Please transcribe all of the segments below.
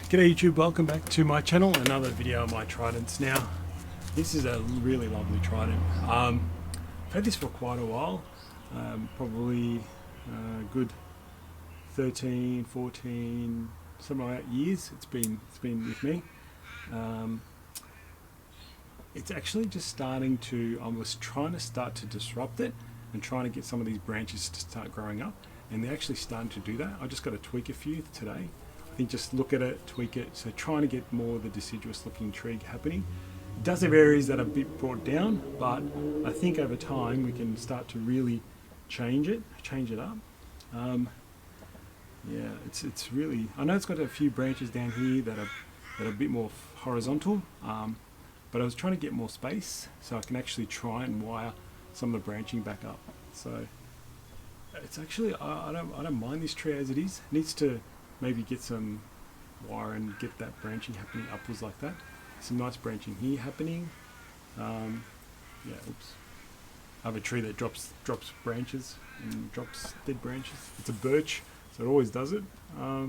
G'day YouTube, welcome back to my channel, another video on my tridents. Now, this is a really lovely trident. I've had this for quite a while, probably a good 13, 14, something like that years it's been with me. It's actually just starting to, I was trying to start to disrupt it and trying to get some of these branches to start growing up, and they're actually starting to do that. I just got to tweak a few today. I think just look at it, tweak it, so trying to get more of the deciduous looking tree happening. It does have areas that are a bit brought down, but I think over time we can start to really change it up. Yeah, it's really, I know it's got a few branches down here that are a bit more horizontal, but I was trying to get more space so I can actually try and wire some of the branching back up. So it's actually, I don't mind this tree as it is. It needs to maybe get some wire and get that branching happening upwards like that. Some nice branching here happening. Yeah, oops. I have a tree that drops branches and drops dead branches. It's a birch, so it always does it. Yeah,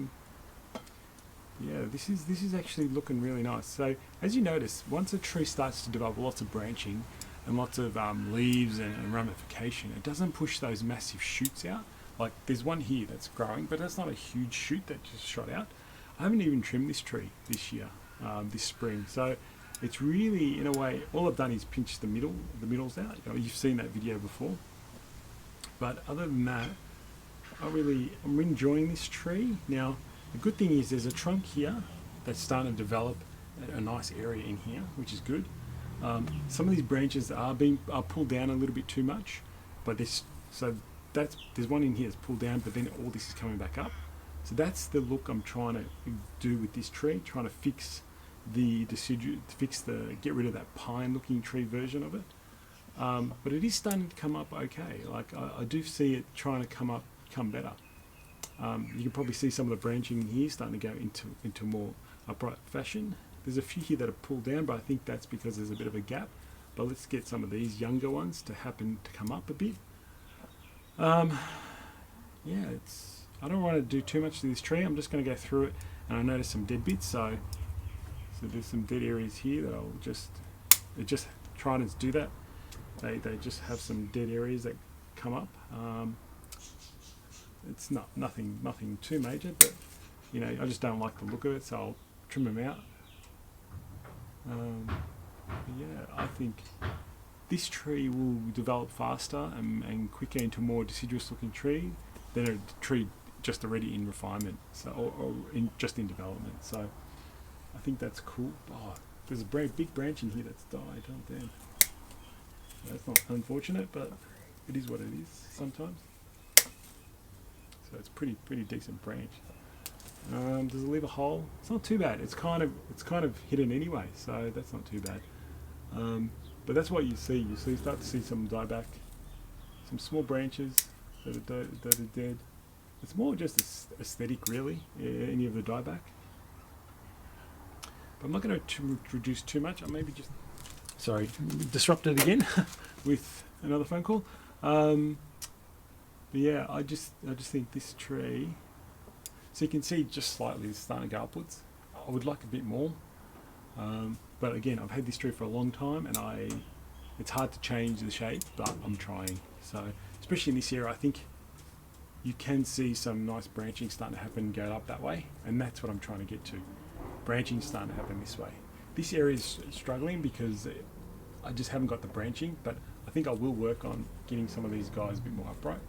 this is actually looking really nice. So as you notice, once a tree starts to develop lots of branching and lots of leaves and ramification, it doesn't push those massive shoots out. Like there's one here that's growing, but that's not a huge shoot that just shot out. I haven't even trimmed this tree this year, this spring. So it's really, in a way, all I've done is pinch the middles out. You know, you've seen that video before. But other than that, I'm enjoying this tree. Now, the good thing is there's a trunk here that's starting to develop a nice area in here, which is good. Some of these branches are pulled down a little bit too much, but there's one in here that's pulled down, but then all this is coming back up. So that's the look I'm trying to do with this tree, trying to fix the deciduous, get rid of that pine looking tree version of it. But it is starting to come up okay. Like I do see it trying to come better. You can probably see some of the branching here starting to go into more upright fashion. There's a few here that are pulled down, but I think that's because there's a bit of a gap. But let's get some of these younger ones to come up a bit. Yeah, I don't want to do too much to this tree. I'm just going to go through it, and I noticed some dead bits. So there's some dead areas here that I'll just tridents do that. They just have some dead areas that come up. It's nothing too major, but you know, I just don't like the look of it, so I'll trim them out. Yeah, I think this tree will develop faster and quicker into more deciduous looking tree than a tree just already in refinement, so or just in development. So I think that's cool. Oh, there's a big branch in here that's died. Oh damn. That's not unfortunate, but it is what it is sometimes. So it's pretty decent branch. Does it leave a hole? It's not too bad. It's kind of hidden anyway, so that's not too bad. But that's what you see. You start to see some dieback, some small branches that are dead. It's more just aesthetic, really. Any of the dieback. But I'm not going to reduce too much. I maybe just disrupted again with another phone call. But yeah, I just think this tree. So you can see just slightly it's starting to go upwards. I would like a bit more. But again, I've had this tree for a long time, and it's hard to change the shape, but I'm trying. So, especially in this area, I think you can see some nice branching starting to happen, go up that way, and that's what I'm trying to get to. Branching starting to happen this way. This area is struggling because I just haven't got the branching, but I think I will work on getting some of these guys a bit more upright.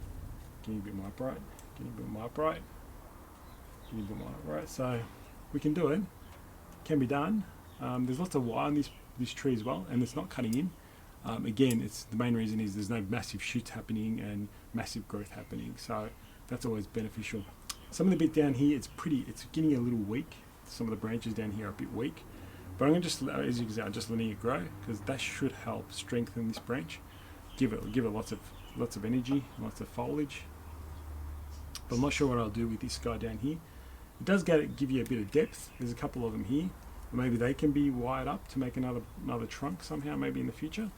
Getting a bit more upright, getting a bit more upright, getting a bit more upright. So, we can do it. Can be done. There's lots of wire on this tree as well, and it's not cutting in. Again, the main reason is there's no massive shoots happening and massive growth happening, so that's always beneficial. Some of the bit down here, it's getting a little weak. Some of the branches down here are a bit weak, but I'm going to just, as you can see, I'm just letting it grow because that should help strengthen this branch, give it lots of energy, lots of foliage. But I'm not sure what I'll do with this guy down here. It does give you a bit of depth. There's a couple of them here. Maybe they can be wired up to make another trunk somehow, maybe in the future.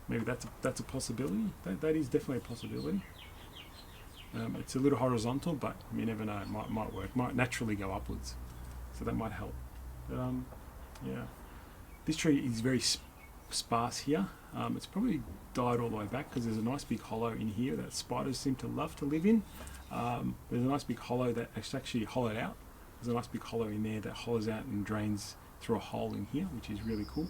Maybe that's a possibility. That is definitely a possibility. It's a little horizontal, but you never know. It might work. Might naturally go upwards. so that might help. But yeah, this tree is very sparse here. It's probably died all the way back because there's a nice big hollow in here that spiders seem to love to live in. There's a nice big hollow that is actually hollowed out. There's a nice big hollow in there that hollows out and drains through a hole in here, which is really cool.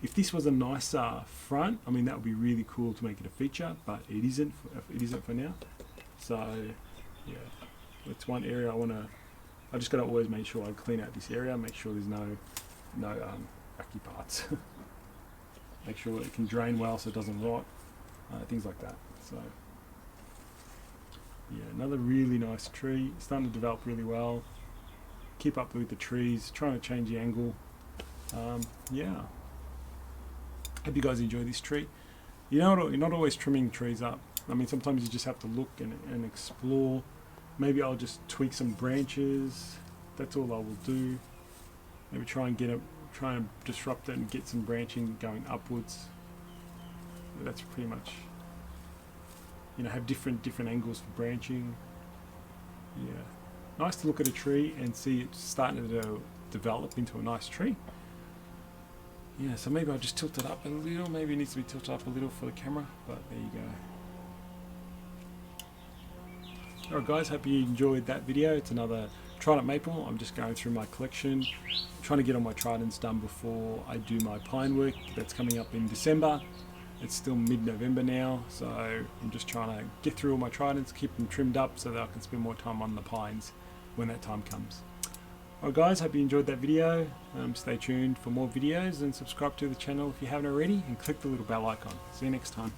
If this was a nicer front, I mean, that would be really cool to make it a feature, but it isn't. It isn't for now. So yeah, that's one area I just got to always make sure I clean out this area, make sure there's no yucky parts. Make sure it can drain well so it doesn't rot, things like that. So yeah, another really nice tree, starting to develop really well. Keep up with the trees, trying to change the angle. Yeah, hope you guys enjoy this tree. You're not always trimming trees up. I mean, sometimes you just have to look and explore. Maybe I'll just tweak some branches. That's all I will do. Maybe try and disrupt it and get some branching going upwards. That's pretty much, have different angles for branching. Yeah, nice to look at a tree and see it starting to develop into a nice tree. Yeah, so maybe I'll just tilt it up a little. Maybe it needs to be tilted up a little for the camera, but there you go. Alright guys, hope you enjoyed that video. It's another Trident Maple. I'm just going through my collection, trying to get all my Tridents done before I do my pine work that's coming up in December. It's still mid-November now, so I'm just trying to get through all my Tridents, keep them trimmed up so that I can spend more time on the pines when that time comes. Alright guys, hope you enjoyed that video. Stay tuned for more videos and subscribe to the channel if you haven't already, and click the little bell icon. See you next time.